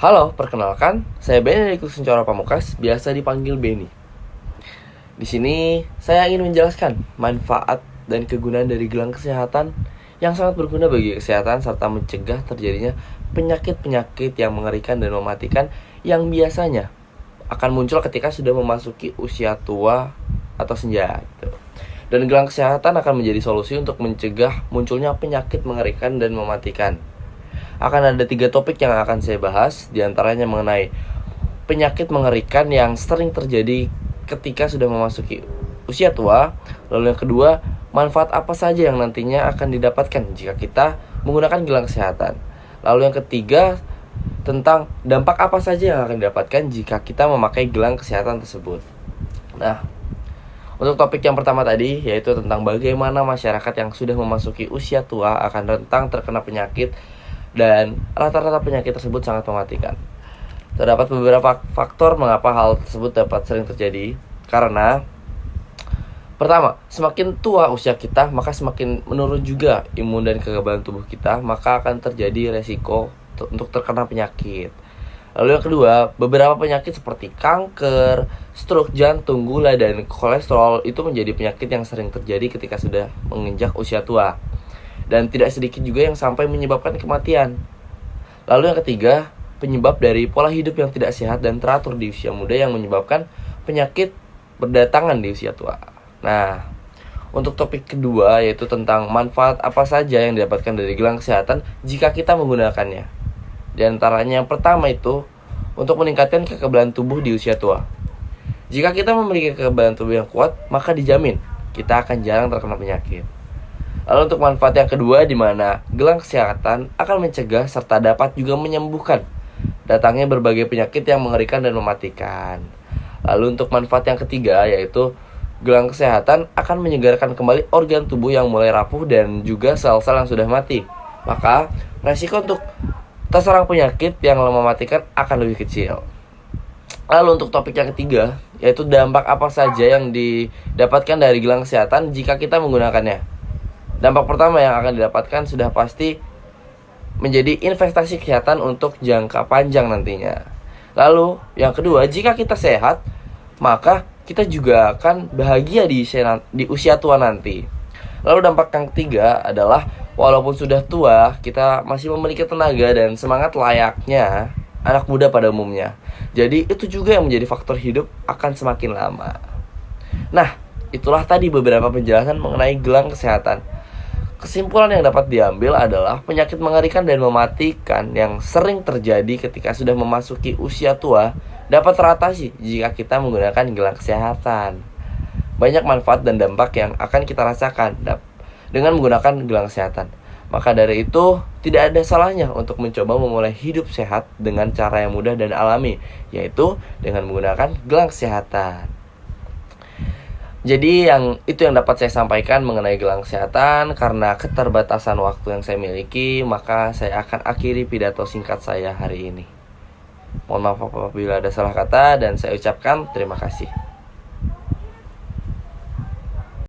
Halo, perkenalkan, saya Benny dari Kusuncoro Pamukas, biasa dipanggil Benny. Di sini saya ingin menjelaskan manfaat dan kegunaan dari gelang kesehatan yang sangat berguna bagi kesehatan serta mencegah terjadinya penyakit-penyakit yang mengerikan dan mematikan yang biasanya akan muncul ketika sudah memasuki usia tua atau senja. Dan gelang kesehatan akan menjadi solusi untuk mencegah munculnya penyakit mengerikan dan mematikan. Akan ada 3 topik yang akan saya bahas, diantaranya mengenai penyakit mengerikan yang sering terjadi ketika sudah memasuki usia tua. Lalu yang kedua, manfaat apa saja yang nantinya akan didapatkan jika kita menggunakan gelang kesehatan. Lalu yang ketiga, tentang dampak apa saja yang akan didapatkan jika kita memakai gelang kesehatan tersebut. Nah, untuk topik yang pertama tadi, yaitu tentang bagaimana masyarakat yang sudah memasuki usia tua akan rentan terkena penyakit, dan rata-rata penyakit tersebut sangat mematikan. Terdapat beberapa faktor mengapa hal tersebut dapat sering terjadi. Karena pertama, semakin tua usia kita, maka semakin menurun juga imun dan kekebalan tubuh kita, maka akan terjadi resiko untuk terkena penyakit. Lalu yang kedua, beberapa penyakit seperti kanker, stroke jantung, gula, dan kolesterol itu menjadi penyakit yang sering terjadi ketika sudah menginjak usia tua. Dan tidak sedikit juga yang sampai menyebabkan kematian. Lalu yang ketiga, penyebab dari pola hidup yang tidak sehat dan teratur di usia muda yang menyebabkan penyakit berdatangan di usia tua. Nah, untuk topik kedua, yaitu tentang manfaat apa saja yang didapatkan dari gelang kesehatan jika kita menggunakannya. Di antaranya yang pertama itu, untuk meningkatkan kekebalan tubuh di usia tua. Jika kita memiliki kekebalan tubuh yang kuat, maka dijamin kita akan jarang terkena penyakit. Lalu untuk manfaat yang kedua, di mana gelang kesehatan akan mencegah serta dapat juga menyembuhkan datangnya berbagai penyakit yang mengerikan dan mematikan. Lalu untuk manfaat yang ketiga, yaitu gelang kesehatan akan menyegarkan kembali organ tubuh yang mulai rapuh dan juga sel-sel yang sudah mati. Maka resiko untuk terserang penyakit yang mematikan akan lebih kecil. Lalu untuk topik yang ketiga, yaitu dampak apa saja yang didapatkan dari gelang kesehatan jika kita menggunakannya. Dampak pertama yang akan didapatkan sudah pasti menjadi investasi kesehatan untuk jangka panjang nantinya. Lalu yang kedua, jika kita sehat, maka kita juga akan bahagia di usia tua nanti. Lalu dampak yang ketiga adalah walaupun sudah tua, kita masih memiliki tenaga dan semangat layaknya anak muda pada umumnya. Jadi itu juga yang menjadi faktor hidup akan semakin lama. Nah, itulah tadi beberapa penjelasan mengenai gelang kesehatan. Kesimpulan yang dapat diambil adalah penyakit mengerikan dan mematikan yang sering terjadi ketika sudah memasuki usia tua dapat teratasi jika kita menggunakan gelang kesehatan. Banyak manfaat dan dampak yang akan kita rasakan dengan menggunakan gelang kesehatan. Maka dari itu, tidak ada salahnya untuk mencoba memulai hidup sehat dengan cara yang mudah dan alami, yaitu dengan menggunakan gelang kesehatan. Jadi itu yang dapat saya sampaikan mengenai gelang kesehatan. Karena keterbatasan waktu yang saya miliki, maka saya akan akhiri pidato singkat saya hari ini. Mohon maaf apabila ada salah kata, dan saya ucapkan terima kasih.